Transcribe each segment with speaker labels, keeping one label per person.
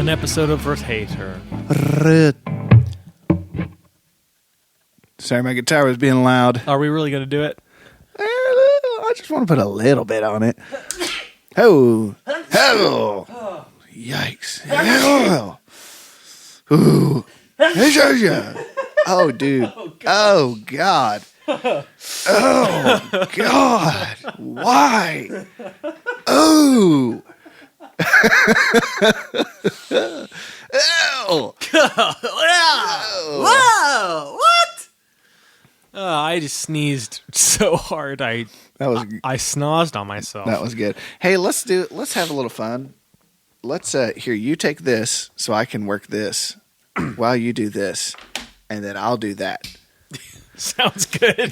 Speaker 1: one episode of Rotator.
Speaker 2: Sorry, my guitar was being loud.
Speaker 1: Are we really going to do it?
Speaker 2: I just want to put a little bit on it. Oh. Oh. Yikes. Oh. Ooh. Oh, dude. Oh, God. Oh, God. Why? Oh. Oh.
Speaker 1: Whoa! What? I just sneezed so hard. I snozzed on myself.
Speaker 2: That was good. Hey, let's have a little fun. Let's here, you take this so I can work this while you do this, and then I'll do that.
Speaker 1: Sounds good.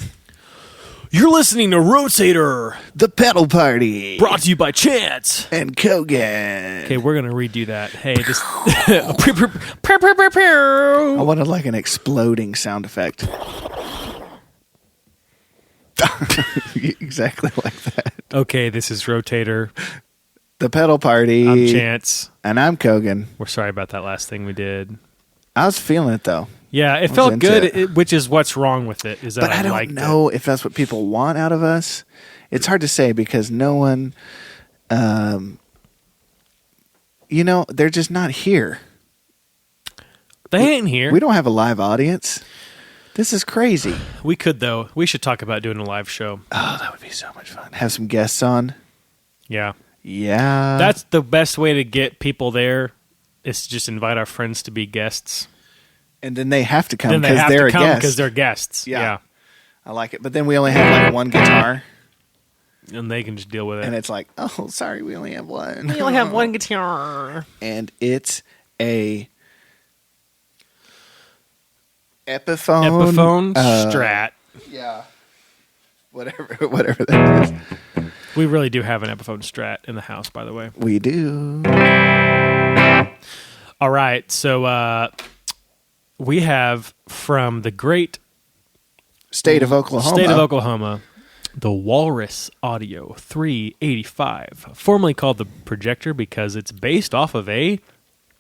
Speaker 1: You're listening to Rotator,
Speaker 2: the pedal party,
Speaker 1: brought to you by Chance
Speaker 2: and Kogan.
Speaker 1: Okay, we're gonna redo that. Hey, just
Speaker 2: I wanted like an exploding sound effect. Exactly like that.
Speaker 1: Okay, this is Rotator,
Speaker 2: the pedal party.
Speaker 1: I'm Chance,
Speaker 2: and I'm Kogan.
Speaker 1: We're sorry about that last thing we did.
Speaker 2: I was feeling it though.
Speaker 1: Yeah, it felt good, which is what's wrong with it. Is that
Speaker 2: but I don't know if that's what people want out of us. It's hard to say because no one, they're just not here.
Speaker 1: They ain't here.
Speaker 2: We don't have a live audience. This is crazy.
Speaker 1: We could, though. We should talk about doing a live show.
Speaker 2: Oh, that would be so much fun. Have some guests on.
Speaker 1: Yeah.
Speaker 2: Yeah.
Speaker 1: That's the best way to get people there is to just invite our friends to be guests.
Speaker 2: And then they have to come because they're a guest.
Speaker 1: Because they're guests. Yeah.
Speaker 2: I like it. But then we only have like one guitar.
Speaker 1: And they can just deal with it.
Speaker 2: And it's like, oh, sorry, we only have one.
Speaker 1: We only have one guitar.
Speaker 2: And it's a Epiphone
Speaker 1: Strat.
Speaker 2: Yeah. Whatever that is.
Speaker 1: We really do have an Epiphone Strat in the house, by the way.
Speaker 2: We do.
Speaker 1: All right. So we have from the great
Speaker 2: state of Oklahoma,
Speaker 1: the Walrus Audio 385, formerly called the Projector because it's based off of a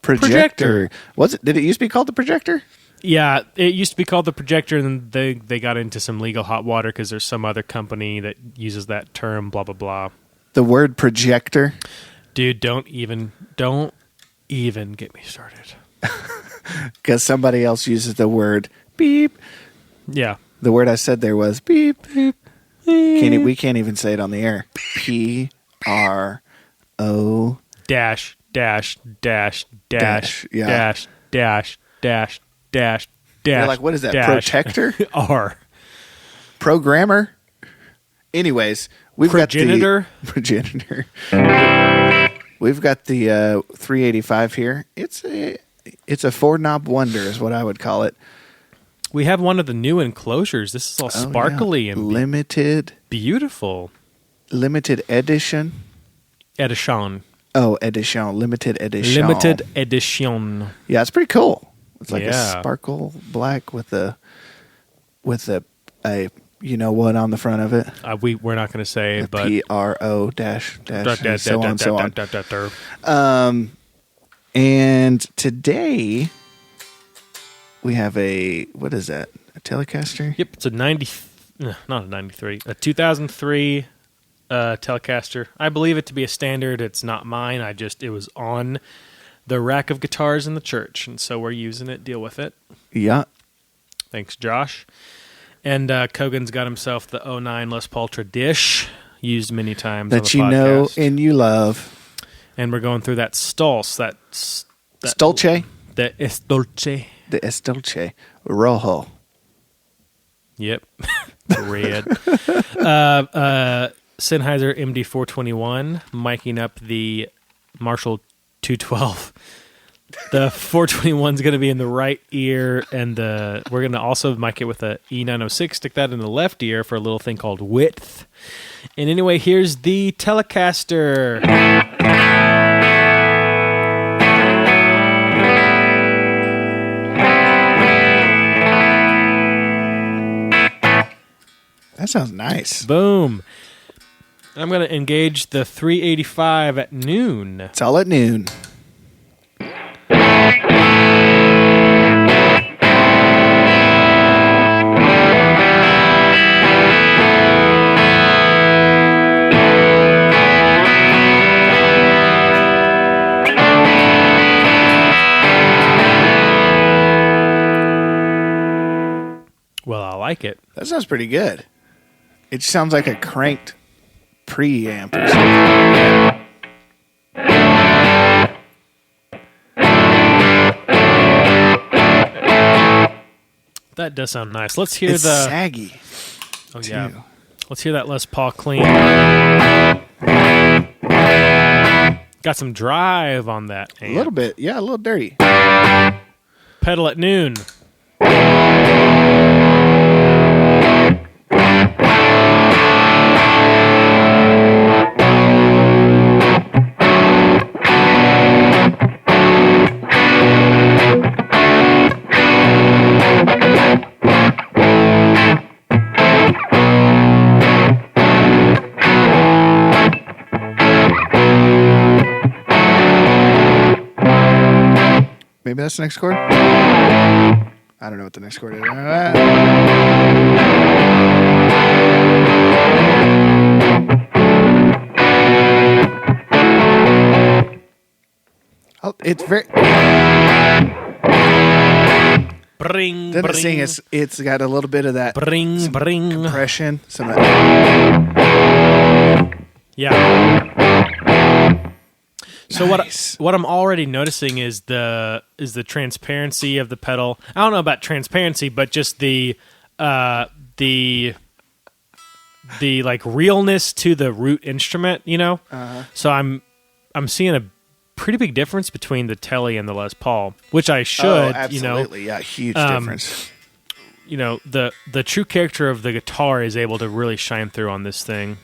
Speaker 1: projector.
Speaker 2: Was it? Did it used to be called the Projector?
Speaker 1: Yeah, it used to be called the Projector, and then they got into some legal hot water because there's some other company that uses that term, blah, blah, blah.
Speaker 2: The word projector?
Speaker 1: Dude, don't even get me started.
Speaker 2: Because somebody else uses the word beep.
Speaker 1: Yeah.
Speaker 2: The word I said there was beep, beep. We can't even say it on the air. P-R-O...
Speaker 1: Dash, dash, dash, dash,
Speaker 2: yeah.
Speaker 1: dash, dash, dash, dash, dash.
Speaker 2: You're like, what is that?
Speaker 1: Dash,
Speaker 2: Protector?
Speaker 1: R.
Speaker 2: Programmer? Anyways, we've
Speaker 1: Progenitor?
Speaker 2: got the... Progenitor. We've got the 385 here. It's a four-knob wonder is what I would call it.
Speaker 1: We have one of the new enclosures. This is all sparkly and
Speaker 2: limited.
Speaker 1: Beautiful.
Speaker 2: Limited edition.
Speaker 1: Edition.
Speaker 2: Oh, edition. Limited edition.
Speaker 1: Limited edition.
Speaker 2: Yeah, it's pretty cool. It's like a sparkle black with a you know what on the front of it.
Speaker 1: We're not going to say, but
Speaker 2: PRO dash so on. And today we have what is that? A Telecaster?
Speaker 1: Yep, it's a 2003 Telecaster. I believe it to be a standard. It's not mine. It was on the rack of guitars in the church, and so we're using it. Deal with it.
Speaker 2: Yeah.
Speaker 1: Thanks, Josh. And Kogan's got himself the 09 Les Paul Tradish, used many times
Speaker 2: that
Speaker 1: on the
Speaker 2: you
Speaker 1: podcast.
Speaker 2: know and you love.
Speaker 1: And we're going through that Stulce,
Speaker 2: Stulce?
Speaker 1: The Stulce.
Speaker 2: The Stulce Rojo.
Speaker 1: Yep. Red. Sennheiser MD421, miking up the Marshall 212. The 421's going to be in the right ear, and we're going to also mic it with a E906, stick that in the left ear for a little thing called width. And anyway, here's the Telecaster.
Speaker 2: That sounds nice.
Speaker 1: Boom. I'm going to engage the 385 at noon.
Speaker 2: It's all at noon. That sounds pretty good. It sounds like a cranked preamp or something.
Speaker 1: That does sound nice. Let's hear
Speaker 2: It's saggy.
Speaker 1: Oh
Speaker 2: too.
Speaker 1: yeah. Let's hear that Les Paul clean. Got some drive on that amp.
Speaker 2: A little bit. Yeah, a little dirty.
Speaker 1: Pedal at noon.
Speaker 2: Maybe that's the next chord? I don't know what the next chord is. Oh, it's very...
Speaker 1: Bring,
Speaker 2: Doesn't
Speaker 1: bring.
Speaker 2: it sing? It's got a little bit of that
Speaker 1: Bring, bring.
Speaker 2: compression. Some of that.
Speaker 1: Yeah. So
Speaker 2: Nice.
Speaker 1: what I'm already noticing is the transparency of the pedal. I don't know about transparency, but just the like realness to the root instrument, you know? So I'm seeing a pretty big difference between the Tele and the Les Paul, which I should,
Speaker 2: absolutely. Yeah, huge difference.
Speaker 1: you know, the true character of the guitar is able to really shine through on this thing.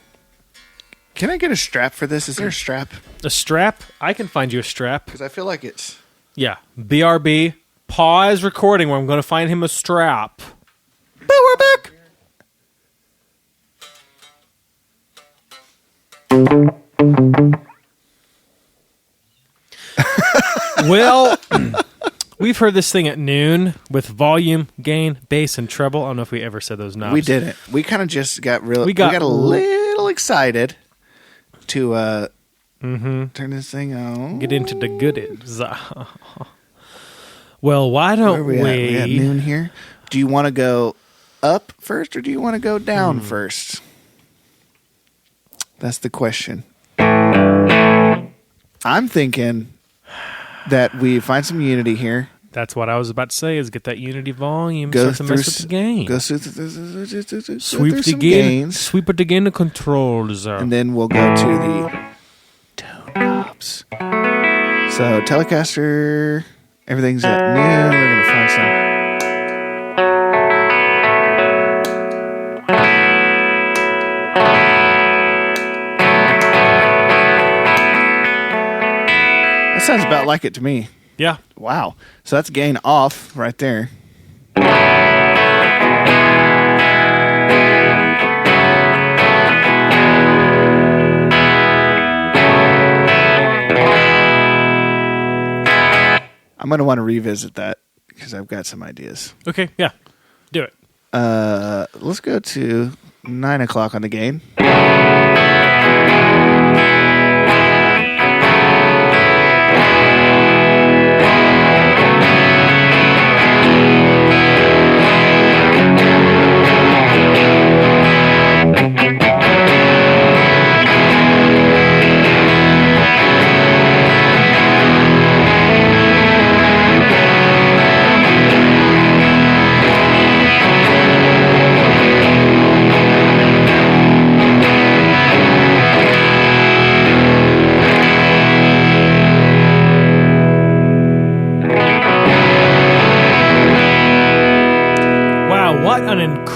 Speaker 2: Can I get a strap for this? Is there a strap?
Speaker 1: A strap? I can find you a strap.
Speaker 2: Because I feel like it's...
Speaker 1: Yeah. BRB. Pause recording where I'm going to find him a strap.
Speaker 2: But we're back!
Speaker 1: Well, we've heard this thing at noon with volume, gain, bass, and treble. I don't know if we ever said those knobs.
Speaker 2: We didn't. We kind of just got real...
Speaker 1: We got
Speaker 2: a little excited to turn this thing on.
Speaker 1: Get into the goodies. Well, why don't
Speaker 2: Where are we at? We at noon here. Do you want to go up first or do you want to go down first? That's the question. I'm thinking that we find some unity here.
Speaker 1: That's what I was about to say, is get that unity volume,
Speaker 2: Go
Speaker 1: start to mess with the gain.
Speaker 2: Go through
Speaker 1: Sweep the
Speaker 2: some
Speaker 1: gain.
Speaker 2: gains.
Speaker 1: Sweep it again, the controls.
Speaker 2: And then we'll go to the tone knobs. So Telecaster, everything's at noon. We're going to find some. That sounds about like it to me.
Speaker 1: Yeah.
Speaker 2: Wow. So that's gain off right there. I'm going to want to revisit that because I've got some ideas.
Speaker 1: Okay, yeah. Do it.
Speaker 2: Let's go to 9 o'clock on the gain.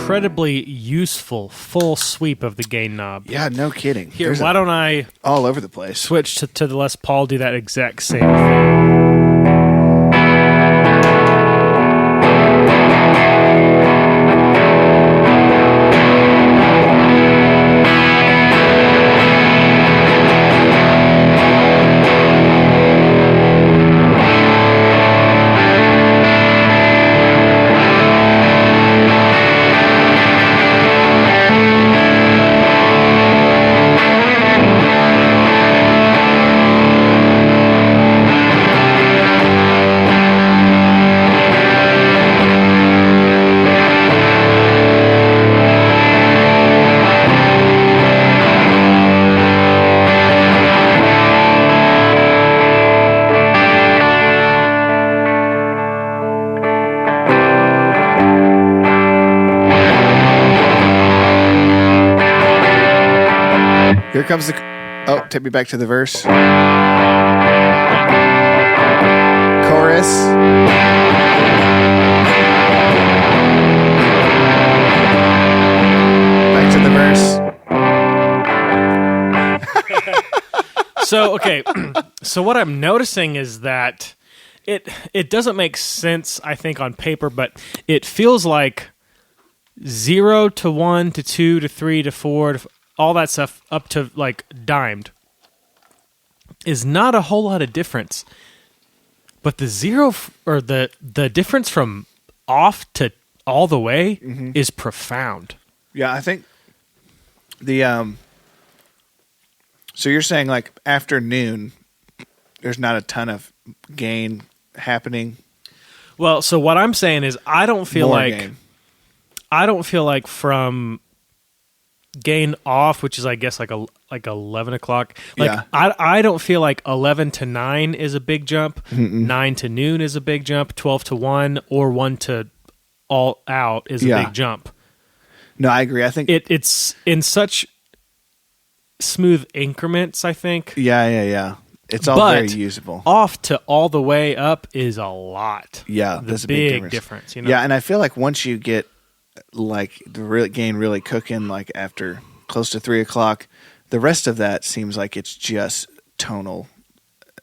Speaker 2: Incredibly useful full sweep of the gain knob. Yeah, no kidding.
Speaker 1: Here, why don't I
Speaker 2: all over the place
Speaker 1: switch to the Les Paul, do that exact same thing.
Speaker 2: Here comes the... Oh, take me back to the verse. Chorus. Back to the verse.
Speaker 1: So, okay. So what I'm noticing is that it doesn't make sense, I think, on paper, but it feels like 0 to 1 to 2 to 3 to 4 to all that stuff up to like dimed is not a whole lot of difference. But the or the difference from off to all the way is profound.
Speaker 2: Yeah, I think the so you're saying like after noon there's not a ton of gain happening.
Speaker 1: Well, so what I'm saying is I don't feel
Speaker 2: More
Speaker 1: like
Speaker 2: gain.
Speaker 1: I don't feel like from gain off, which is I guess like 11 o'clock. Like
Speaker 2: Yeah.
Speaker 1: I don't feel like 11 to 9 is a big jump. 9 to noon is a big jump. 12 to 1 or 1 to all out is a
Speaker 2: Yeah.
Speaker 1: big jump.
Speaker 2: No, I agree. I think
Speaker 1: It's in such smooth increments, I think.
Speaker 2: yeah. It's all
Speaker 1: But
Speaker 2: very usable.
Speaker 1: Off to all the way up is a lot.
Speaker 2: Yeah,
Speaker 1: The
Speaker 2: that's a
Speaker 1: big difference, you know?
Speaker 2: Yeah, and I feel like once you get like the gain really cooking, like after close to 3 o'clock, the rest of that seems like it's just tonal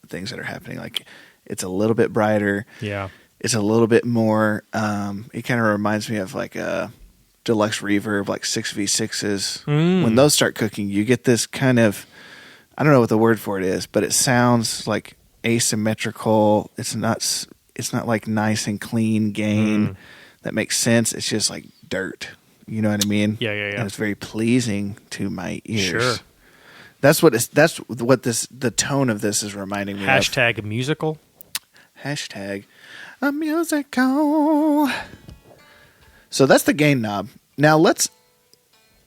Speaker 2: things that are happening. Like it's a little bit brighter.
Speaker 1: Yeah.
Speaker 2: It's a little bit more. It kind of reminds me of like a deluxe reverb, like 6v6s. When those start cooking, you get this kind of, I don't know what the word for it is, but it sounds like asymmetrical. It's not like nice and clean gain that makes sense. It's just like dirt. You know what I mean?
Speaker 1: Yeah.
Speaker 2: And it's very pleasing to my ears.
Speaker 1: Sure.
Speaker 2: That's what the tone of this is reminding me of.
Speaker 1: Hashtag musical.
Speaker 2: Hashtag a musical. So that's the gain knob. Now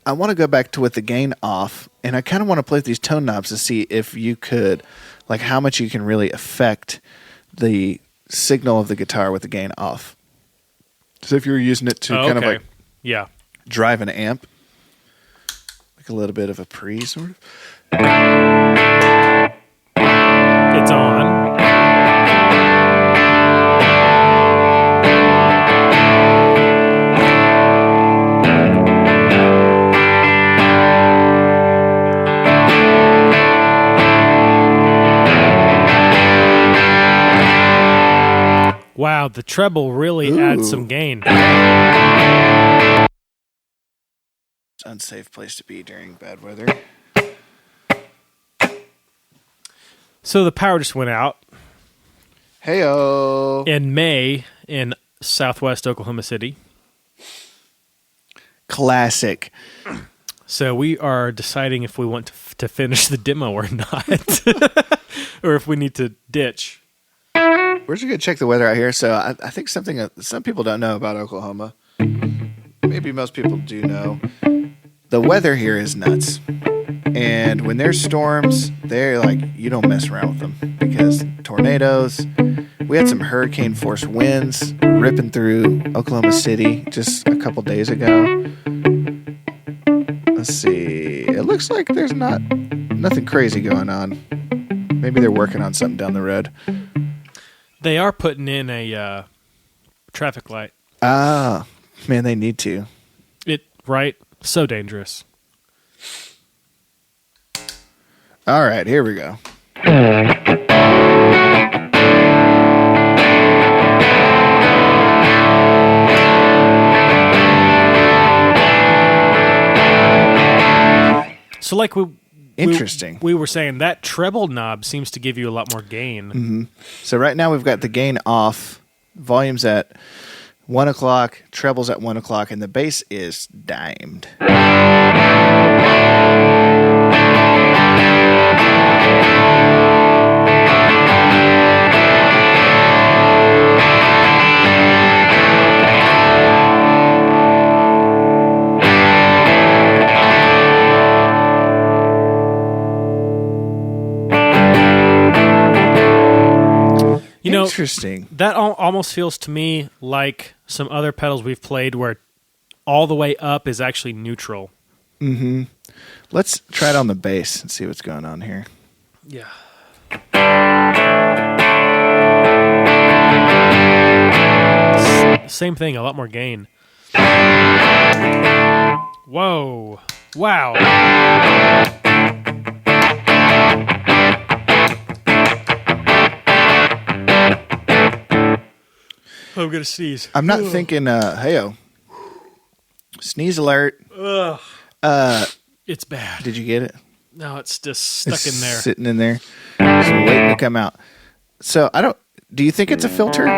Speaker 2: I want to go back to with the gain off, and I kind of want to play with these tone knobs to see if you could, like how much you can really affect the signal of the guitar with the gain off. So if you're using it to kind of like drive an amp, like a little bit of a pre sort of.
Speaker 1: It's on. Wow, the treble really adds some gain.
Speaker 2: Unsafe place to be during bad weather.
Speaker 1: So the power just went out
Speaker 2: Heyo.
Speaker 1: in May in southwest Oklahoma City.
Speaker 2: Classic.
Speaker 1: So we are deciding if we want to finish the demo or not. Or if we need to ditch.
Speaker 2: We're just going to check the weather out here. So I think something that some people don't know about Oklahoma, maybe most people do know, the weather here is nuts. And when there's storms, they're like, you don't mess around with them because tornadoes. We had some hurricane force winds ripping through Oklahoma City just a couple days ago. Let's see. It looks like there's nothing crazy going on. Maybe they're working on something down the road.
Speaker 1: They are putting in a traffic light.
Speaker 2: Ah, man, they need to.
Speaker 1: Right? So dangerous.
Speaker 2: All right, here we go.
Speaker 1: So like
Speaker 2: Interesting.
Speaker 1: we were saying, that treble knob seems to give you a lot more gain.
Speaker 2: Mm-hmm. So right now we've got the gain off, volume's at 1 o'clock, treble's at 1 o'clock, and the bass is dimed.
Speaker 1: You know,
Speaker 2: Interesting.
Speaker 1: that almost feels to me like some other pedals we've played where all the way up is actually neutral.
Speaker 2: Mm-hmm. Let's try it on the bass and see what's going on here.
Speaker 1: Yeah. Same thing, a lot more gain. Whoa. Wow. I'm going to sneeze.
Speaker 2: I'm not thinking, hey-o. Sneeze alert.
Speaker 1: Ugh. It's bad.
Speaker 2: Did you get it?
Speaker 1: No, it's just stuck in there.
Speaker 2: Sitting in there. So waiting to come out. So do you think it's a filter? I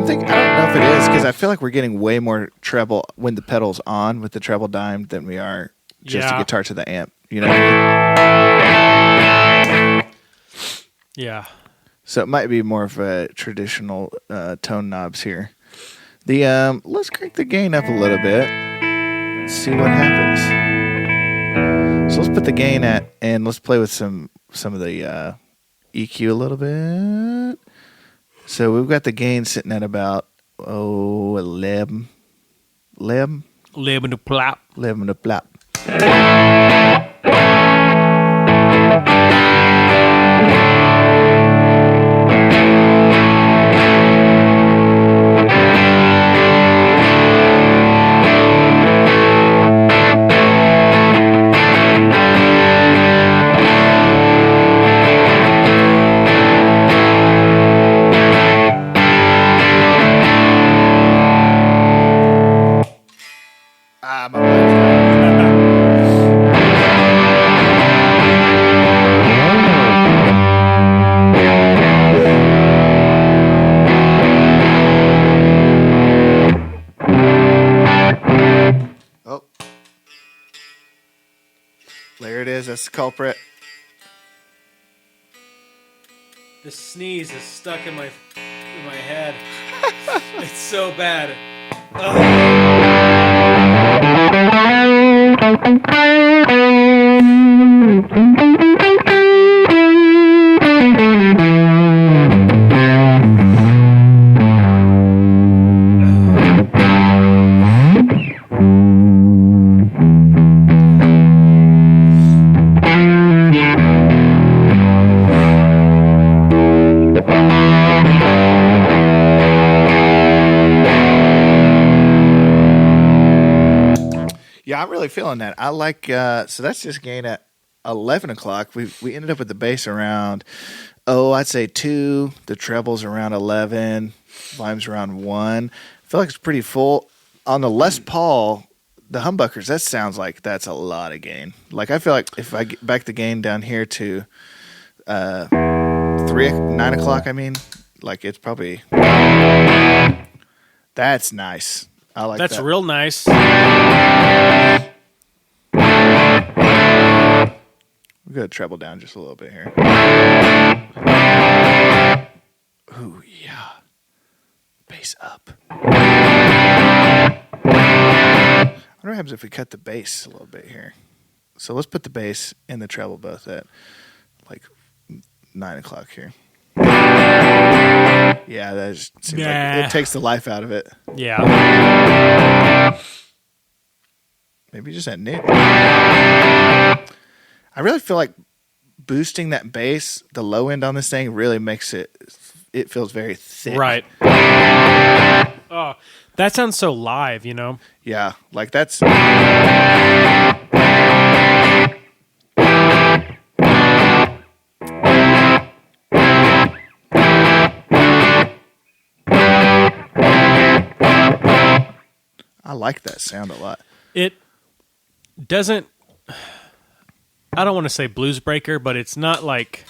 Speaker 2: don't know if it is, because I feel like we're getting way more treble when the pedal's on with the treble dime than we are just a guitar to the amp. You know what I mean?
Speaker 1: Yeah.
Speaker 2: So it might be more of a traditional tone knobs here. Let's crank the gain up a little bit. See what happens. So let's put the gain at, and let's play with some of the EQ a little bit. So we've got the gain sitting at about 11.
Speaker 1: 11 to plop.
Speaker 2: 11 to plop. There it is. That's the culprit.
Speaker 1: The sneeze is stuck in my head. It's so bad.
Speaker 2: Yeah, I'm really feeling that. I like, so that's just gain at 11 o'clock. We ended up with the bass around, I'd say 2. The treble's around 11. Volume's around 1. I feel like it's pretty full. On the Les Paul, the humbuckers, that sounds like that's a lot of gain. Like, I feel like if I get back the gain down here to 9 o'clock, I mean, like it's probably, that's nice. I like that.
Speaker 1: That's real nice.
Speaker 2: We're going to treble down just a little bit here. Ooh, yeah. Bass up. I wonder what happens if we cut the bass a little bit here. So let's put the bass and the treble both at like 9 o'clock here. Yeah, that just seems like it takes the life out of it.
Speaker 1: Yeah.
Speaker 2: Maybe just at noon. I really feel like boosting that bass, the low end on this thing, really makes it feels very thick.
Speaker 1: Right. Oh, that sounds so live, you know?
Speaker 2: Yeah, like that's... I like that sound a lot.
Speaker 1: It doesn't... I don't want to say blues breaker, but it's not like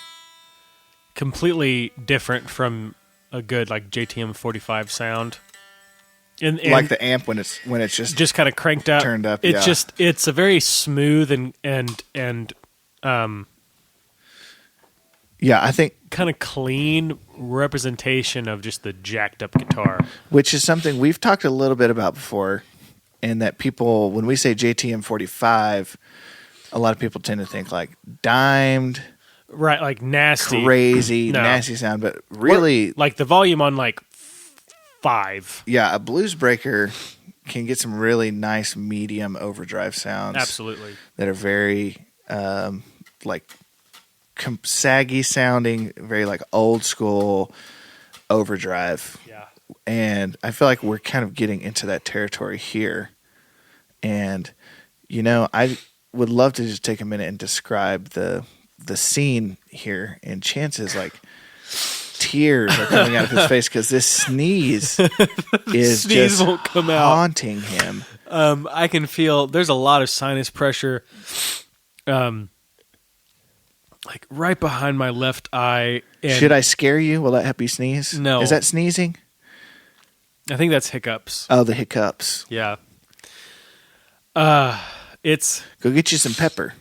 Speaker 1: completely different from a good like JTM 45 sound. And
Speaker 2: like the amp when it's just
Speaker 1: kind of cranked up,
Speaker 2: turned up.
Speaker 1: It's it's a very smooth and
Speaker 2: yeah, I think
Speaker 1: kind of clean representation of just the jacked up guitar,
Speaker 2: which is something we've talked a little bit about before, and that people, when we say JTM 45, a lot of people tend to think like dimed,
Speaker 1: right? Like nasty,
Speaker 2: crazy, nasty sound, but really,
Speaker 1: like the volume on like 5.
Speaker 2: Yeah, a blues breaker can get some really nice medium overdrive sounds.
Speaker 1: Absolutely.
Speaker 2: That are very saggy sounding, very like old school overdrive.
Speaker 1: Yeah.
Speaker 2: And I feel like we're kind of getting into that territory here. And, you know, I would love to just take a minute and describe the scene here. And Chance's like tears are coming out of his face because this sneeze is just
Speaker 1: won't come out.
Speaker 2: Haunting him.
Speaker 1: I can feel there's a lot of sinus pressure, like right behind my left eye. And
Speaker 2: should I scare you? Will that help you sneeze?
Speaker 1: No.
Speaker 2: Is that sneezing?
Speaker 1: I think that's hiccups.
Speaker 2: Oh, the hiccups.
Speaker 1: Yeah. It's.
Speaker 2: Go get you some pepper.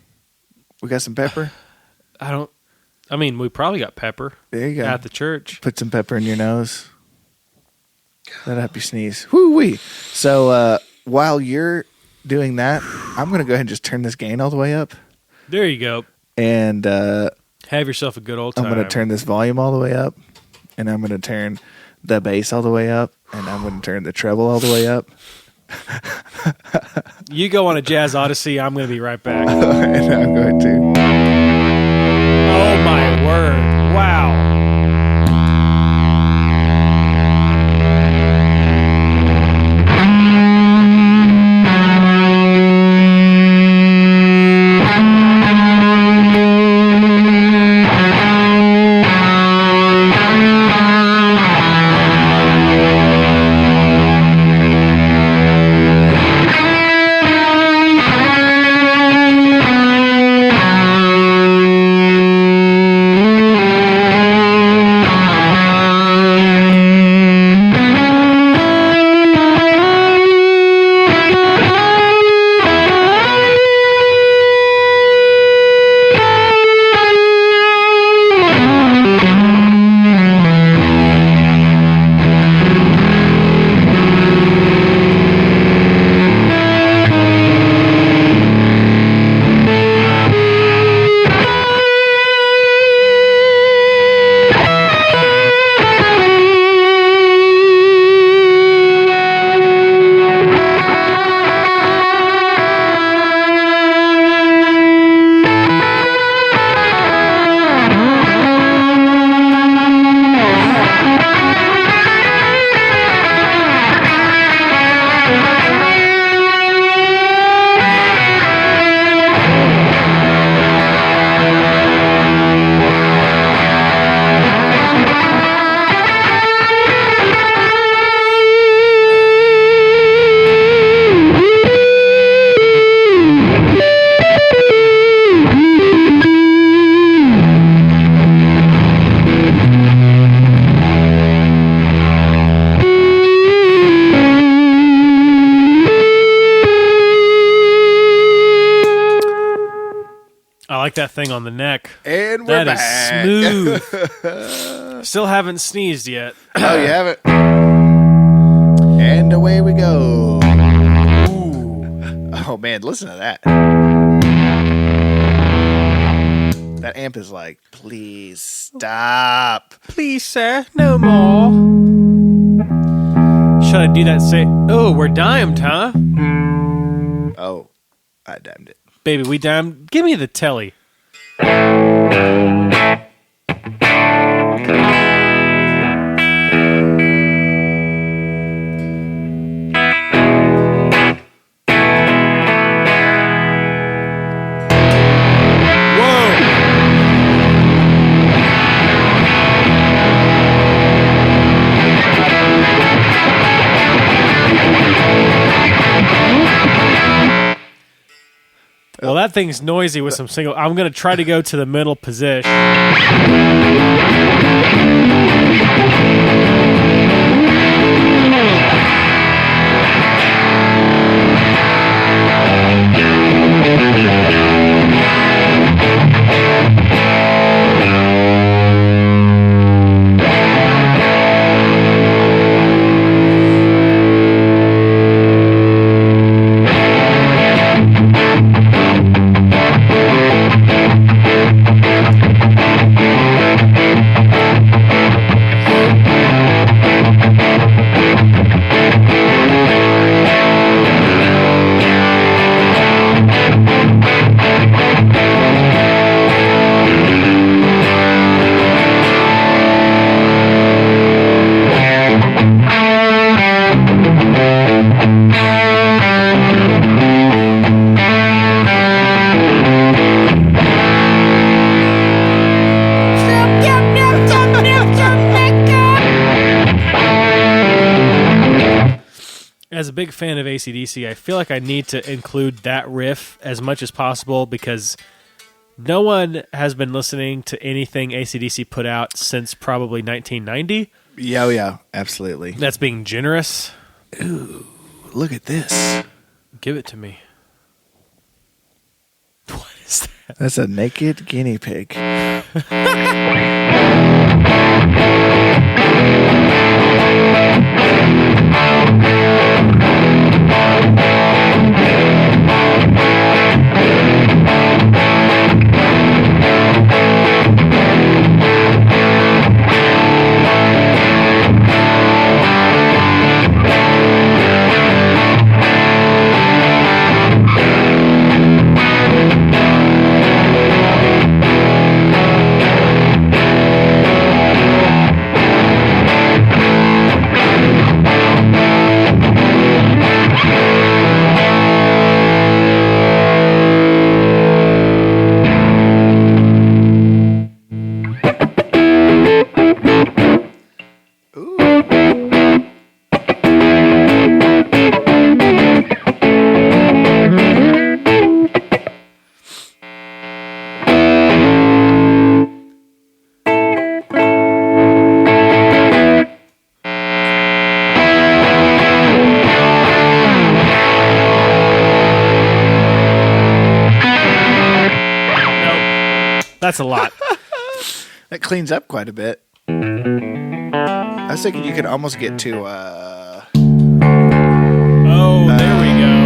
Speaker 2: We got some pepper?
Speaker 1: We probably got pepper.
Speaker 2: There you go.
Speaker 1: At the church.
Speaker 2: Put some pepper in your nose. That'll help you sneeze. Woo-wee. So while you're doing that, I'm going to go ahead and just turn this gain all the way up.
Speaker 1: There you go.
Speaker 2: And
Speaker 1: have yourself a good old time.
Speaker 2: I'm going to turn this volume all the way up. And I'm going to turn the bass all the way up. And I'm going to turn the treble all the way up.
Speaker 1: You go on a jazz odyssey. I'm going to be right back.
Speaker 2: And I'm going to.
Speaker 1: Oh, my word. Wow. That thing on the neck.
Speaker 2: And we're back.
Speaker 1: That is smooth. Still haven't sneezed yet.
Speaker 2: Oh, you haven't? And away we go. Ooh. Oh, man, listen to that. That amp is like, please stop.
Speaker 1: Please, sir, no more. Should I do that? Say, oh, we're dimed, huh?
Speaker 2: Oh, I dimed it.
Speaker 1: Baby, we dimed. Give me the telly. Well, that thing's noisy with some single. I'm going to try to go to the middle position. big fan of AC/DC, I feel like I need to include that riff as much as possible because no one has been listening to anything AC/DC put out since probably 1990.
Speaker 2: Yeah, absolutely.
Speaker 1: That's being generous.
Speaker 2: Ooh, look at this.
Speaker 1: Give it to me. What is that?
Speaker 2: That's a naked guinea pig.
Speaker 1: That's a lot.
Speaker 2: That cleans up quite a bit. I was thinking you could almost get to
Speaker 1: Oh, there we go.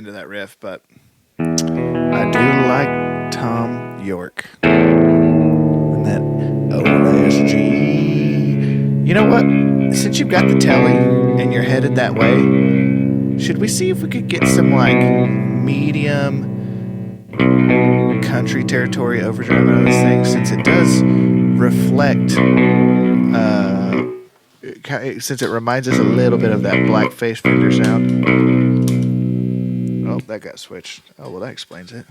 Speaker 2: into that riff, but I do like Tom York and that OSG. You know what? Since you've got the telly and you're headed that way, should we see if we could get some like medium country territory overdrive out of this thing, since it does reflect since it reminds us a little bit of that blackface Fender sound. Oh, that got switched. Oh, well, that explains it.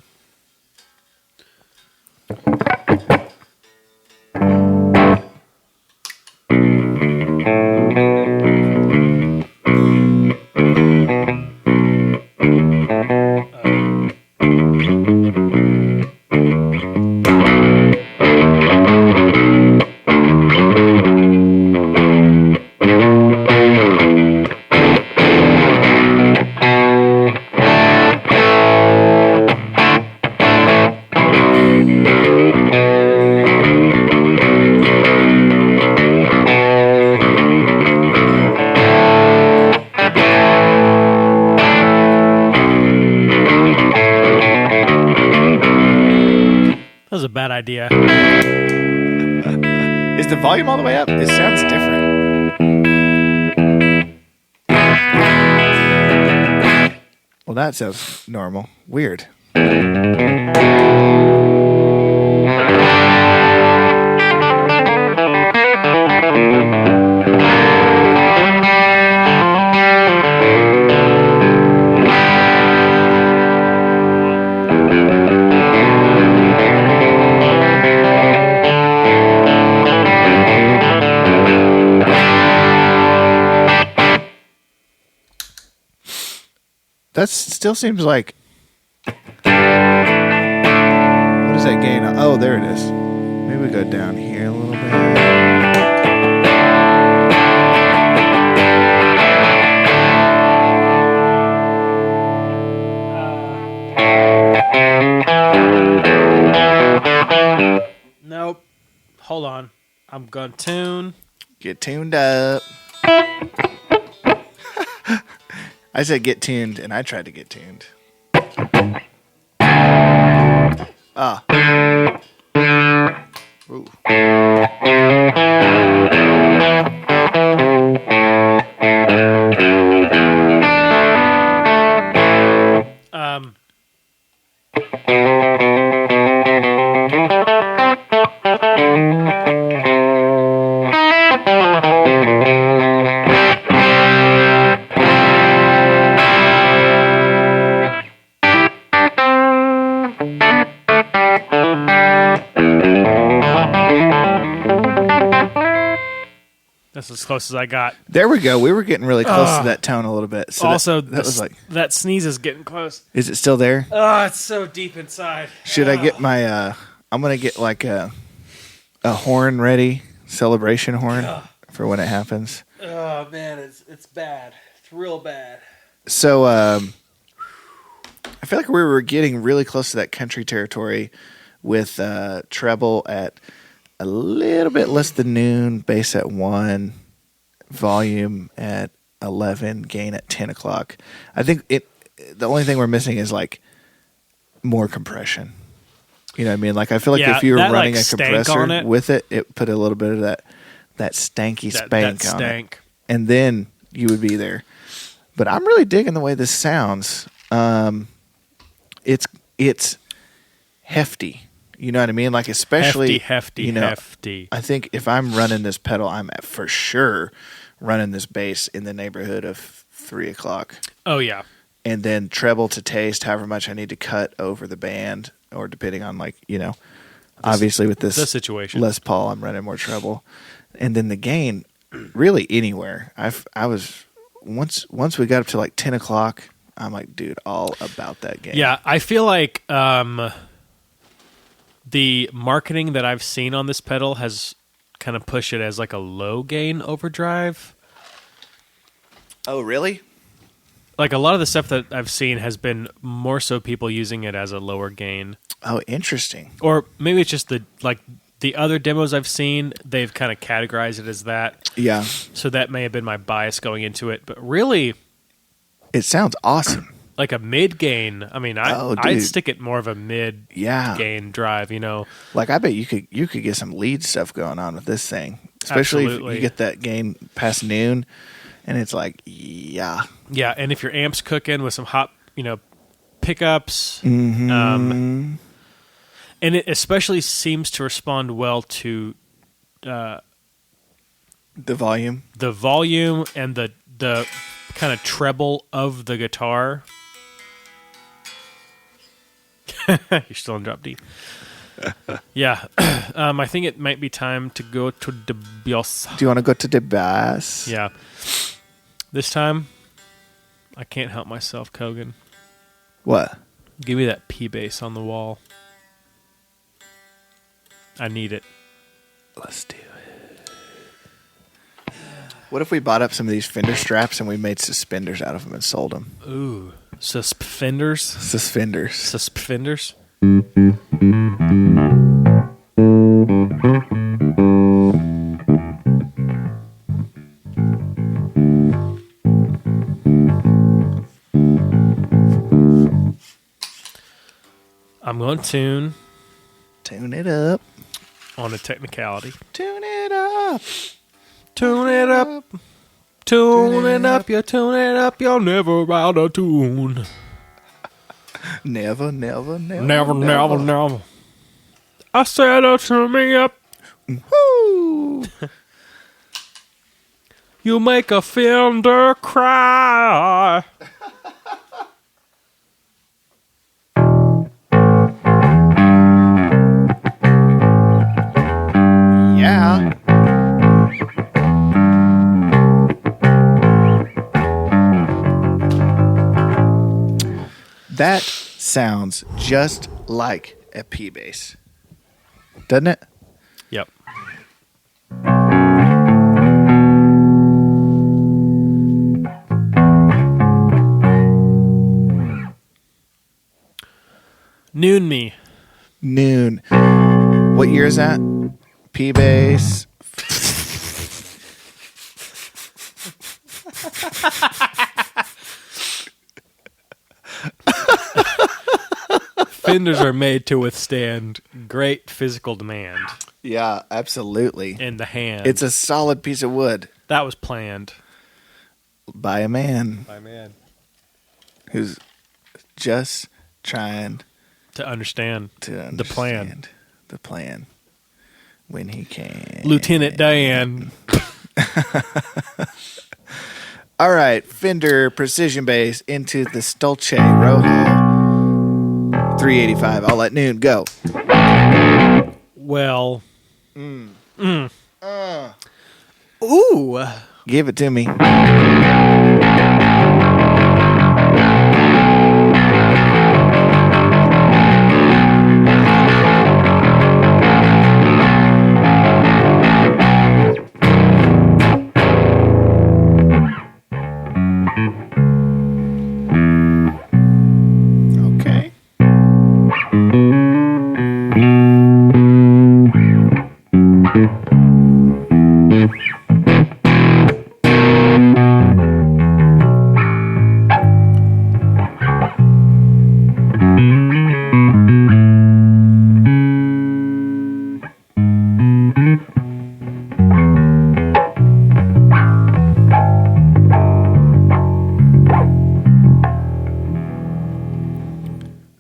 Speaker 1: Bad idea.
Speaker 2: Is the volume all the way up? It sounds different. Well, that sounds normal. Weird. That still seems like... What is that gain? Oh, there it is. Maybe we go down here a little bit.
Speaker 1: Nope. Hold on. I'm going to tune.
Speaker 2: Get tuned up. I said get tuned, and I tried to get tuned. Ah. Ooh.
Speaker 1: That's as close as I got.
Speaker 2: There we go. We were getting really close to that tone a little bit. So
Speaker 1: Also,
Speaker 2: that was like,
Speaker 1: that sneeze is getting close.
Speaker 2: is it still there?
Speaker 1: Oh, it's so deep inside.
Speaker 2: Should I get my? I'm gonna get like a horn ready, celebration horn for when it happens.
Speaker 1: Oh man, it's bad. It's real bad.
Speaker 2: So I feel like we were getting really close to that country territory with treble at a little bit less than noon, bass at 1, volume at 11, gain at 10 o'clock. I think the only thing we're missing is like more compression. You know what I mean? Like I feel like if you were running a compressor with it, it put a little bit of that stanky spank on it. And then you would be there. But I'm really digging the way this sounds. It's hefty. You know what I mean? Like especially
Speaker 1: hefty.
Speaker 2: I think if I'm running this pedal, I'm for sure running this bass in the neighborhood of 3 o'clock.
Speaker 1: Oh yeah.
Speaker 2: And then treble to taste, however much I need to cut over the band, or depending on obviously with this
Speaker 1: the situation.
Speaker 2: Les Paul, I'm running more treble, and then the gain, really anywhere. I was once we got up to like 10 o'clock, I'm like, dude, all about that gain.
Speaker 1: Yeah, I feel like the marketing that I've seen on this pedal has kind of pushed it as like a low gain overdrive.
Speaker 2: Oh, really?
Speaker 1: Like a lot of the stuff that I've seen has been more so people using it as a lower gain.
Speaker 2: Oh, interesting.
Speaker 1: Or maybe it's just the other demos I've seen, they've kind of categorized it as that.
Speaker 2: Yeah.
Speaker 1: So that may have been my bias going into it, but really,
Speaker 2: it sounds awesome.
Speaker 1: Like a mid gain. I mean, I'd stick it more of a mid gain drive.
Speaker 2: Like I bet you could get some lead stuff going on with this thing, especially if you get that gain past noon, and it's like yeah.
Speaker 1: And if your amp's cooking with some hot pickups,
Speaker 2: mm-hmm.
Speaker 1: And it especially seems to respond well to
Speaker 2: the volume
Speaker 1: and the kind of treble of the guitar. You're still in drop D. Yeah. I think it might be time to go to the bass.
Speaker 2: Do you want to go to the bass?
Speaker 1: Yeah. This time, I can't help myself, Kogan.
Speaker 2: What?
Speaker 1: Give me that P bass on the wall. I need it.
Speaker 2: Let's do it. What if we bought up some of these Fender straps and we made suspenders out of them and sold them?
Speaker 1: Ooh. Suspenders? Suspenders? I'm going to
Speaker 2: tune it up
Speaker 1: on a technicality.
Speaker 2: Tune it up.
Speaker 1: Tune it up. Tune it up, you tune it up, you're never out of tune.
Speaker 2: Never.
Speaker 1: I said tune me up.
Speaker 2: Woo!
Speaker 1: You make a Fender cry.
Speaker 2: Yeah. That sounds just like a P bass, doesn't it?
Speaker 1: Yep. Noon me.
Speaker 2: Noon. What year is that? P bass.
Speaker 1: Fenders are made to withstand great physical demand.
Speaker 2: Yeah, absolutely.
Speaker 1: In the hand.
Speaker 2: It's a solid piece of wood.
Speaker 1: That was planned.
Speaker 2: By a man.
Speaker 1: By a man.
Speaker 2: Who's just trying
Speaker 1: to understand
Speaker 2: the plan when he can.
Speaker 1: Lieutenant Dan.
Speaker 2: All right, Fender Precision Bass into the Stulce Rojo 385. All at noon. Go.
Speaker 1: Well. Ooh.
Speaker 2: Give it to me. Okay.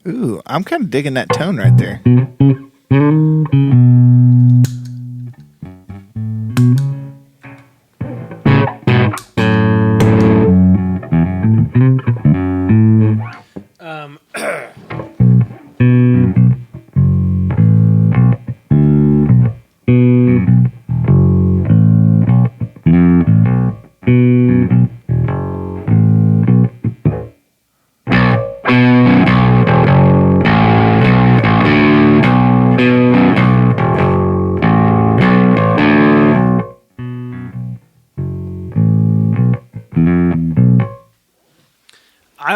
Speaker 2: Ooh, I'm kind of digging that tone right there.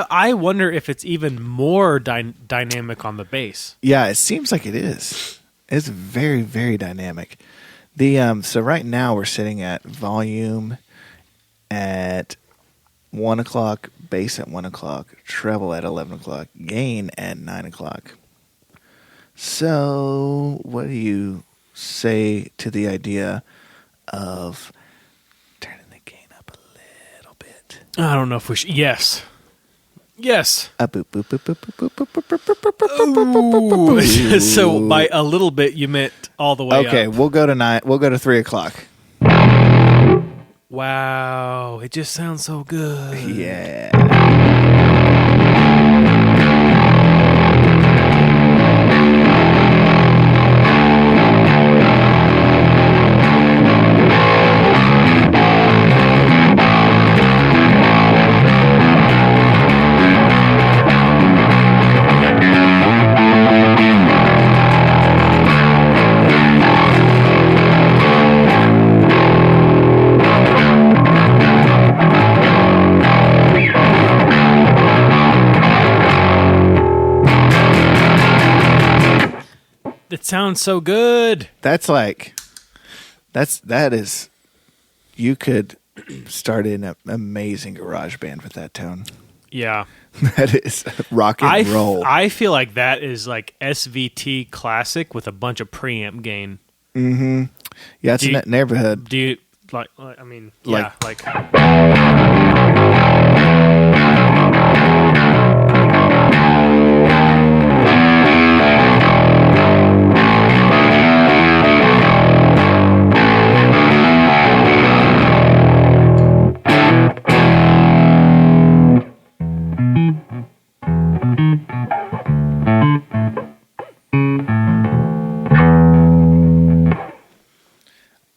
Speaker 1: I wonder if it's even more dynamic on the bass.
Speaker 2: Yeah, it seems like it is. It's very, very dynamic. The so right now we're sitting at volume at 1 o'clock, bass at 1 o'clock, treble at 11 o'clock, gain at 9 o'clock. So, what do you say to the idea of turning the gain up a little bit?
Speaker 1: I don't know if we should. Yes. Yes. Ooh. So by a little bit, you meant all the way up.
Speaker 2: Okay, we'll go to 9. We'll go to 3 o'clock.
Speaker 1: Wow, it just sounds so good.
Speaker 2: Yeah.
Speaker 1: It sounds so good.
Speaker 2: That is, you could start in an amazing garage band with that tone.
Speaker 1: Yeah.
Speaker 2: That is rock and roll.
Speaker 1: I feel like that is like SVT classic with a bunch of preamp gain.
Speaker 2: Mm-hmm. Yeah, it's in that neighborhood.
Speaker 1: Do you like? I mean, yeah, like.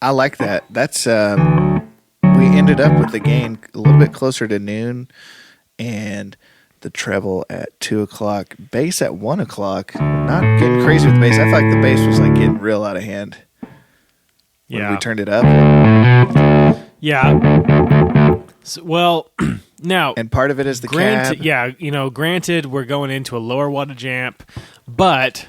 Speaker 2: I like that. That's we ended up with the gain a little bit closer to noon, and the treble at 2 o'clock, bass at 1 o'clock. Not getting crazy with the bass. I felt like the bass was like getting real out of hand when we turned it up.
Speaker 1: Yeah. So, well, now,
Speaker 2: and part of it is the cab.
Speaker 1: Yeah, granted, we're going into a lower wattage amp, but.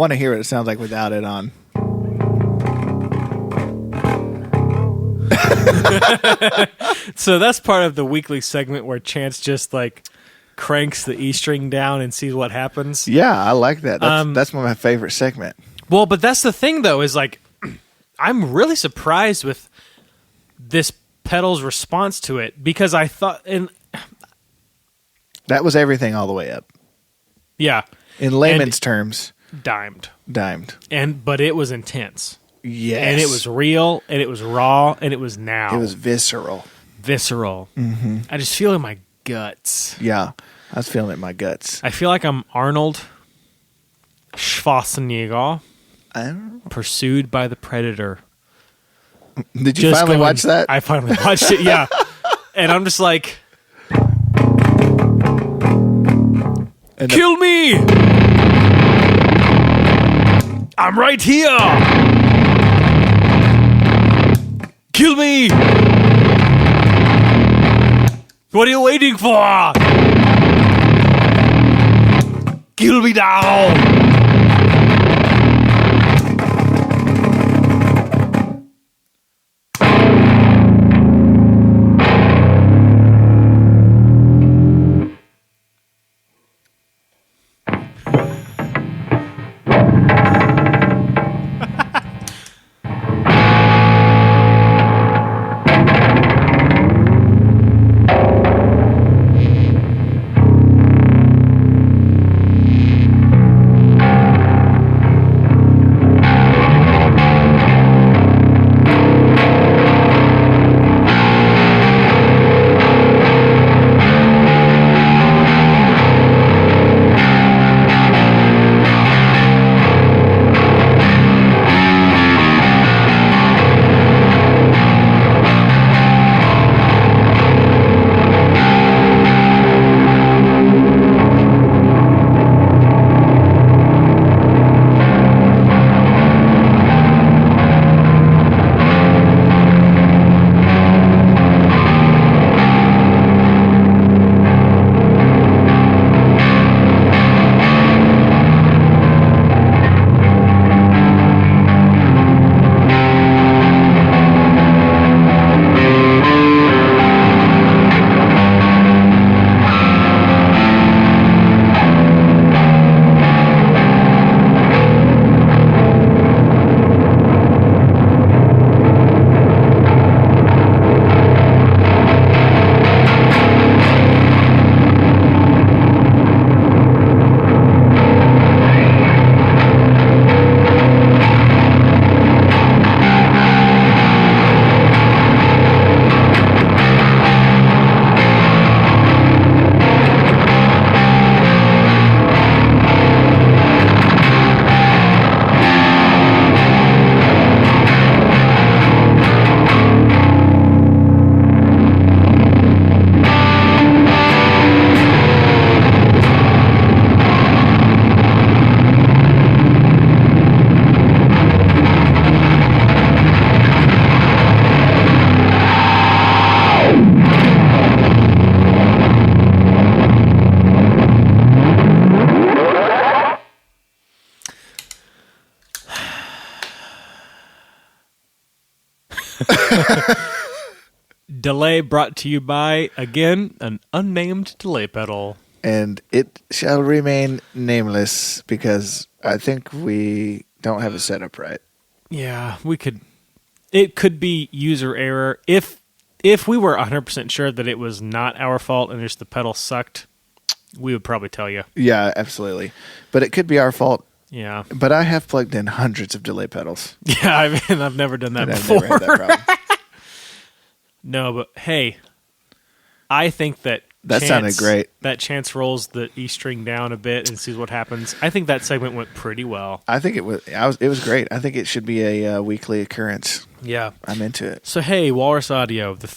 Speaker 2: want to hear what it sounds like without it on.
Speaker 1: So that's part of the weekly segment where Chance just like cranks the E string down and sees what happens.
Speaker 2: Yeah, I like that. That's one of my favorite segment.
Speaker 1: Well, but that's the thing though, is like I'm really surprised with this pedal's response to it, because I thought, and
Speaker 2: that was everything all the way up.
Speaker 1: Yeah.
Speaker 2: In layman's terms.
Speaker 1: Dimed. But it was intense.
Speaker 2: Yes.
Speaker 1: And it was real, and it was raw, and it was now.
Speaker 2: It was visceral.
Speaker 1: Mm-hmm. I just feel it in my guts.
Speaker 2: Yeah. I was feeling it in my guts.
Speaker 1: I feel like I'm Arnold Schwarzenegger pursued by the Predator.
Speaker 2: Did you finally watch that?
Speaker 1: I finally watched it, yeah. And I'm just like, kill me! I'm right here! Kill me! What are you waiting for? Kill me now! Delay brought to you by, again, an unnamed delay pedal.
Speaker 2: And it shall remain nameless because I think we don't have it set up right.
Speaker 1: Yeah, we could. It could be user error. If we were 100% sure that it was not our fault and just the pedal sucked, we would probably tell you.
Speaker 2: Yeah, absolutely. But it could be our fault.
Speaker 1: Yeah.
Speaker 2: But I have plugged in hundreds of delay pedals.
Speaker 1: Yeah, I mean, I've never done that before.
Speaker 2: I've never had that problem.
Speaker 1: No, but hey, I think that
Speaker 2: sounded great.
Speaker 1: That Chance rolls the E string down a bit and sees what happens. I think that segment went pretty well.
Speaker 2: I think it was. It was great. I think it should be a weekly occurrence.
Speaker 1: Yeah,
Speaker 2: I'm into it.
Speaker 1: So hey, Walrus Audio, the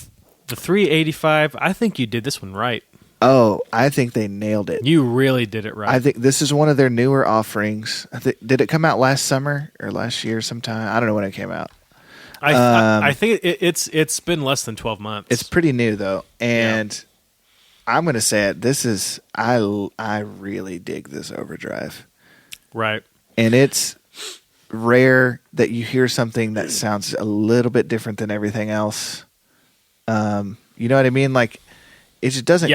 Speaker 1: 385. I think you did this one right.
Speaker 2: Oh, I think they nailed it.
Speaker 1: You really did it right.
Speaker 2: I think this is one of their newer offerings. Did it come out last summer or last year sometime? I don't know when it came out.
Speaker 1: I think it's been less than 12 months.
Speaker 2: It's pretty new though, and I'm going to say it. This is I really dig this Overdrive.
Speaker 1: Right.
Speaker 2: And it's rare that you hear something that sounds a little bit different than everything else. You know what I mean? Like, it just doesn't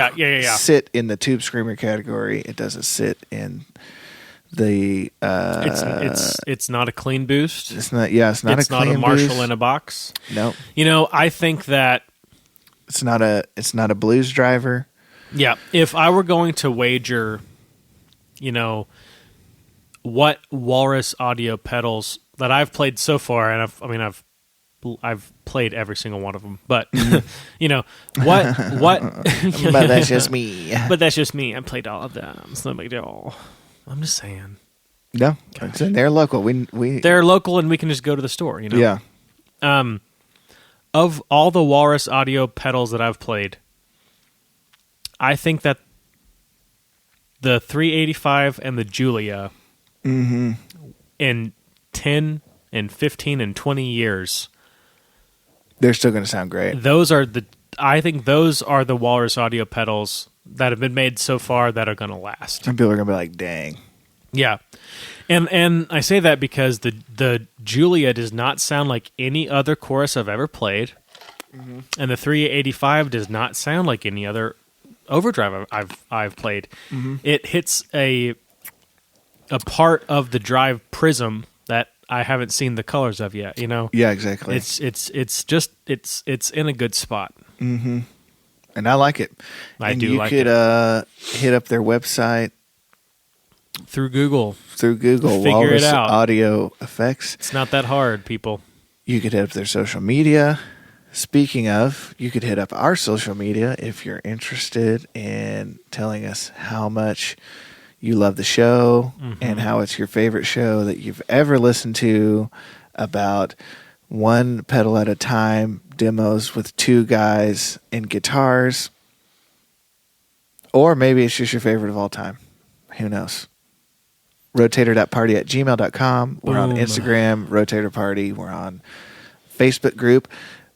Speaker 2: sit in the tube screamer category. It doesn't sit in the
Speaker 1: it's not a clean boost.
Speaker 2: It's not a clean
Speaker 1: not a Marshall
Speaker 2: boost.
Speaker 1: in a box.
Speaker 2: No.
Speaker 1: I think that
Speaker 2: it's not a blues driver.
Speaker 1: Yeah, if I were going to wager, what Walrus audio pedals that I've played so far, and I've played every single one of them, but what
Speaker 2: but that's just me.
Speaker 1: But that's just me. I played all of them. It's no big deal. I'm just saying.
Speaker 2: No, they're local.
Speaker 1: They're local, and we can just go to the store.
Speaker 2: Yeah.
Speaker 1: Of all the Walrus audio pedals that I've played, I think that the 385 and the Julia, in 10 and 15 and 20 years,
Speaker 2: they're still going to sound great.
Speaker 1: I think those are the Walrus audio pedals that have been made so far that are going to last.
Speaker 2: And people are going to be like, dang.
Speaker 1: Yeah. And I say that because the Julia does not sound like any other chorus I've ever played. Mm-hmm. And the 385 does not sound like any other Overdrive I've played. Mm-hmm. It hits a part of the drive prism that I haven't seen the colors of yet,
Speaker 2: Yeah, exactly.
Speaker 1: It's in a good spot.
Speaker 2: Mm-hmm. And I like it.
Speaker 1: You
Speaker 2: could hit up their website
Speaker 1: through Google.
Speaker 2: Figure
Speaker 1: Walrus
Speaker 2: it out. Audio Effects.
Speaker 1: It's not that hard, people.
Speaker 2: You could hit up their social media. Speaking of, you could hit up our social media if you're interested in telling us how much you love the show and how it's your favorite show that you've ever listened to, about one pedal at a time demos with two guys and guitars. Or maybe it's just your favorite of all time. Who knows? Rotator.party@gmail.com. We're on Instagram, Rotator Party. We're on Facebook group,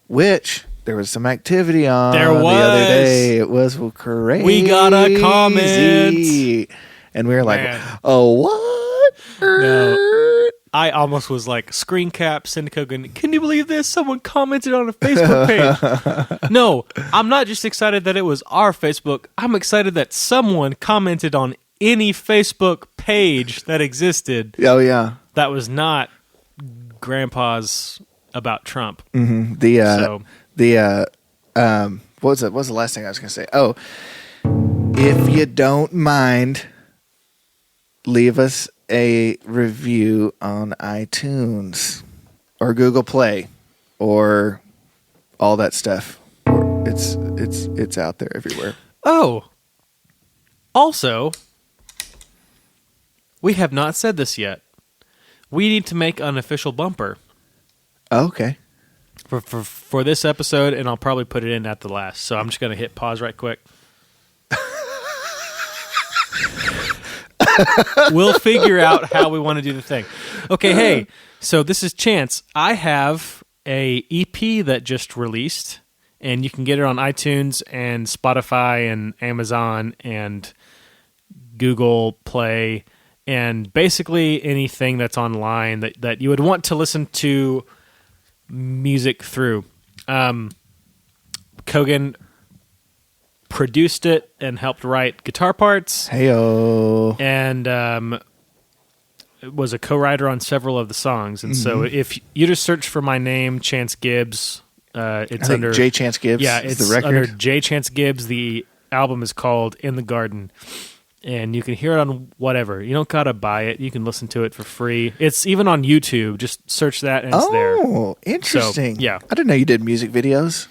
Speaker 2: which there was some activity on the other day. It was crazy.
Speaker 1: We got a comment.
Speaker 2: And we were like, oh, what?
Speaker 1: No. I almost was like, screen cap, send to Kogan. Can you believe this? Someone commented on a Facebook page. No, I'm not just excited that it was our Facebook. I'm excited that someone commented on any Facebook page that existed.
Speaker 2: Oh, yeah.
Speaker 1: That was not Grandpa's about Trump.
Speaker 2: Mm-hmm. What was the last thing I was going to say? Oh, if you don't mind, leave us a review on iTunes or Google Play or all that stuff. It's out there everywhere.
Speaker 1: Oh, also, we have not said this yet. We need to make an official bumper.
Speaker 2: Okay.
Speaker 1: For this episode, and I'll probably put it in at the last. So I'm just going to hit pause right quick. We'll figure out how we want to do the thing. Okay, hey, so this is Chance. I have a EP that just released, and you can get it on iTunes and Spotify and Amazon and Google Play and basically anything that's online that you would want to listen to music through. Kogan produced it and helped write guitar parts.
Speaker 2: Heyo.
Speaker 1: And was a co-writer on several of the songs. And so if you just search for my name, Chance Gibbs, it's under
Speaker 2: J. Chance Gibbs.
Speaker 1: Yeah,
Speaker 2: is
Speaker 1: it's
Speaker 2: the record.
Speaker 1: under J. Chance Gibbs. The album is called In the Garden. And you can hear it on whatever. You don't gotta buy it. You can listen to it for free. It's even on YouTube. Just search that and it's there.
Speaker 2: Oh, interesting.
Speaker 1: So, yeah.
Speaker 2: I didn't know you did music videos.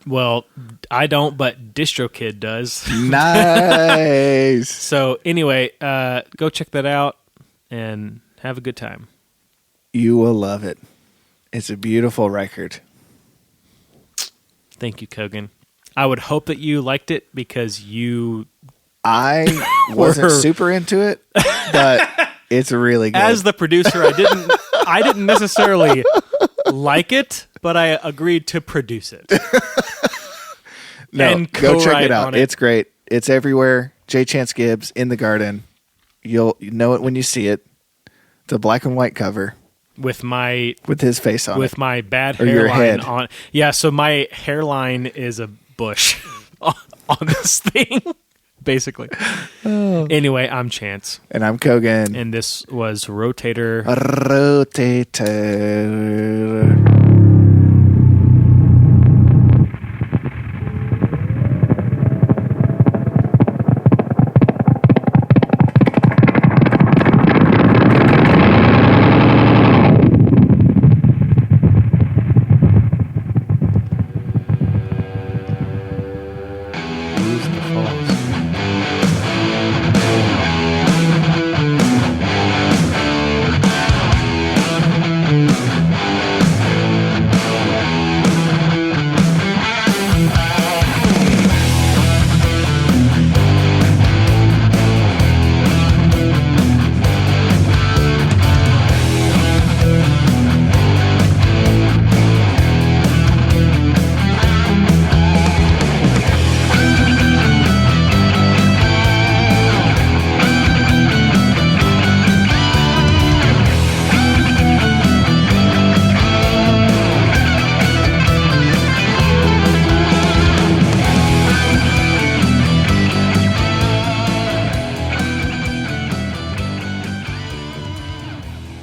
Speaker 1: Well, I don't, but DistroKid does.
Speaker 2: Nice.
Speaker 1: So anyway, go check that out and have a good time.
Speaker 2: You will love it. It's a beautiful record.
Speaker 1: Thank you, Kogan. I would hope that you liked it because
Speaker 2: I wasn't super into it, but it's really good.
Speaker 1: As the producer, I didn't necessarily like it, but I agreed to produce it.
Speaker 2: No, go check it out. It's great. It's everywhere. J. Chance Gibbs, In the Garden. You'll know it when you see it. It's a black and white cover
Speaker 1: with
Speaker 2: his face on it.
Speaker 1: With my bad
Speaker 2: Or your
Speaker 1: hairline
Speaker 2: head.
Speaker 1: on. Yeah, so my hairline is a bush on this thing, basically. Anyway, I'm Chance.
Speaker 2: And I'm Kogan.
Speaker 1: And this was Rotator.
Speaker 2: Rotator.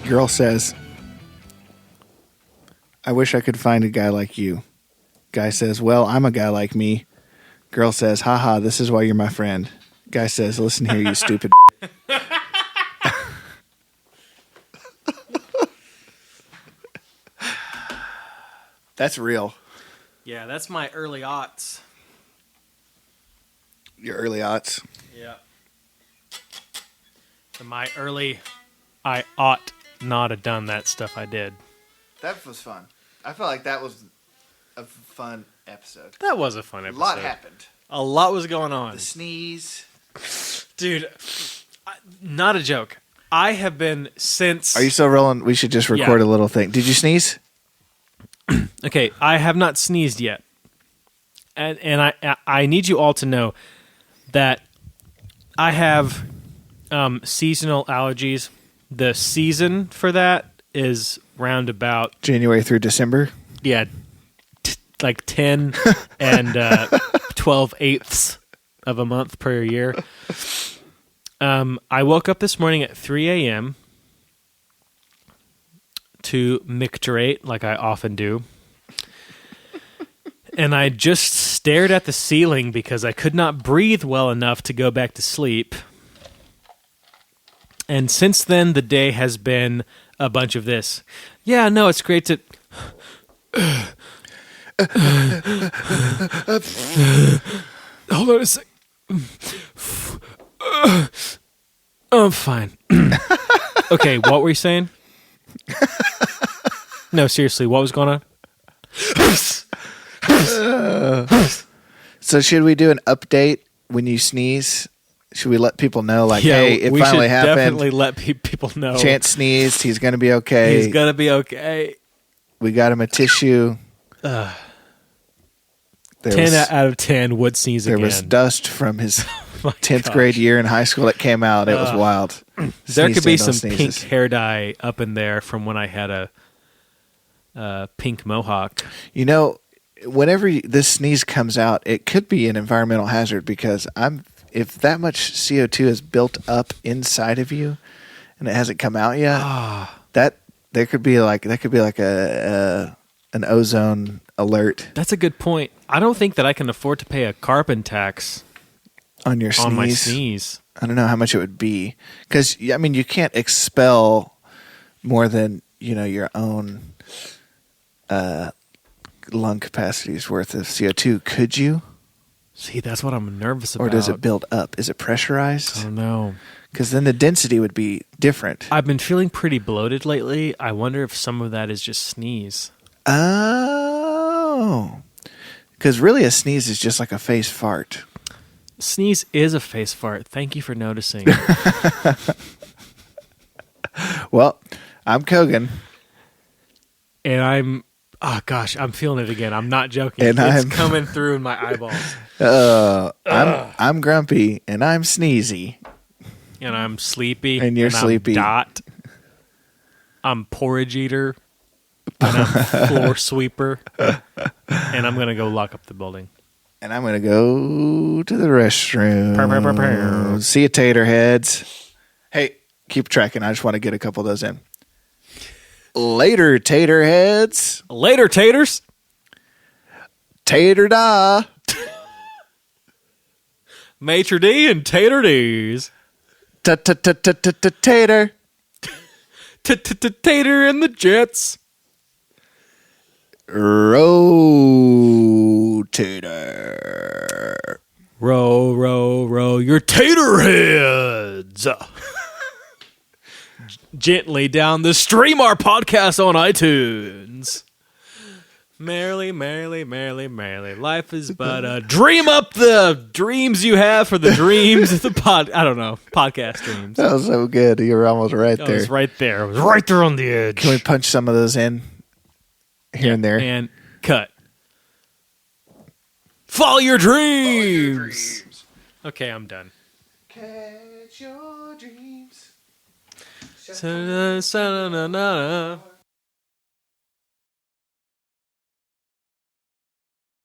Speaker 2: Girl says, I wish I could find a guy like you. Guy says, well, I'm a guy like me. Girl says, haha, this is why you're my friend. Guy says, listen here, you stupid. That's real.
Speaker 1: Yeah, that's my early aughts.
Speaker 2: Your early aughts.
Speaker 1: Yeah. My early, I ought not have done that stuff I did.
Speaker 2: That was fun. I felt like that was a fun episode.
Speaker 1: That was a fun episode.
Speaker 2: A lot happened.
Speaker 1: A lot was going on.
Speaker 2: The sneeze.
Speaker 1: Dude, not a joke. I have been since...
Speaker 2: Are you still rolling? We should just record a little thing. Did you sneeze?
Speaker 1: Okay, I have not sneezed yet. And I need you all to know that I have seasonal allergies. The season for that is round about...
Speaker 2: January through December?
Speaker 1: Yeah, like 10 and 12/8 of a month per year. I woke up this morning at 3 a.m. to micturate, like I often do. And I just stared at the ceiling because I could not breathe well enough to go back to sleep. And since then, the day has been a bunch of this. Yeah, no, it's great to... Hold on a sec. I'm fine. Okay, what were you saying? No, seriously, what was going on?
Speaker 2: So should we do an update when you sneeze? Should we let people know, like, hey, it finally happened?
Speaker 1: Definitely let people know.
Speaker 2: Chance sneezed. He's going to be okay.
Speaker 1: He's going to be okay.
Speaker 2: We got him a tissue.
Speaker 1: 10 out of 10 would sneeze again.
Speaker 2: There was dust from his 10th grade year in high school that came out. It was wild.
Speaker 1: There could be some pink hair dye up in there from when I had a pink mohawk.
Speaker 2: You know, whenever this sneeze comes out, it could be an environmental hazard because if that much CO2 is built up inside of you and it hasn't come out yet, that could be like an ozone alert.
Speaker 1: That's a good point. I don't think that I can afford to pay a carbon tax
Speaker 2: on your sneeze.
Speaker 1: On my sneeze.
Speaker 2: I don't know how much it would be because I mean you can't expel more than your own lung capacity's worth of CO2. Could you?
Speaker 1: See, that's what I'm nervous about.
Speaker 2: Or does it build up? Is it pressurized?
Speaker 1: I don't know.
Speaker 2: Because then the density would be different.
Speaker 1: I've been feeling pretty bloated lately. I wonder if some of that is just sneeze.
Speaker 2: Oh. Because really a sneeze is just like a face fart.
Speaker 1: Sneeze is a face fart. Thank you for noticing.
Speaker 2: Well, I'm Kogan.
Speaker 1: And I'm feeling it again. I'm not joking.
Speaker 2: And
Speaker 1: it's coming through in my eyeballs.
Speaker 2: I'm Grumpy, and I'm Sneezy.
Speaker 1: and I'm sleepy.
Speaker 2: And you're sleepy.
Speaker 1: I'm Dot. I'm porridge eater. And I'm floor sweeper. And I'm going to go lock up the building.
Speaker 2: And I'm going to go to the restroom. See you, tater heads. Hey, keep tracking. I just want to get a couple of those in. Later, tater heads.
Speaker 1: Later, taters.
Speaker 2: Tater da.
Speaker 1: Maitre D and Tater D's.
Speaker 2: Tater.
Speaker 1: Tater and the Jets.
Speaker 2: Rotator.
Speaker 1: Row, row, row your tater heads. Gently down the stream our podcast on iTunes. Merrily, merrily, merrily, merrily. Life is but a dream up the dreams you have for the dreams of the podcast dreams.
Speaker 2: That was so good. You were almost right there.
Speaker 1: I was right there. I was right there on the edge.
Speaker 2: Can we punch some of those in here and there?
Speaker 1: And cut. Follow your dreams. Okay, I'm done.
Speaker 2: Catch your dreams.
Speaker 1: Sa-na-na-na-na.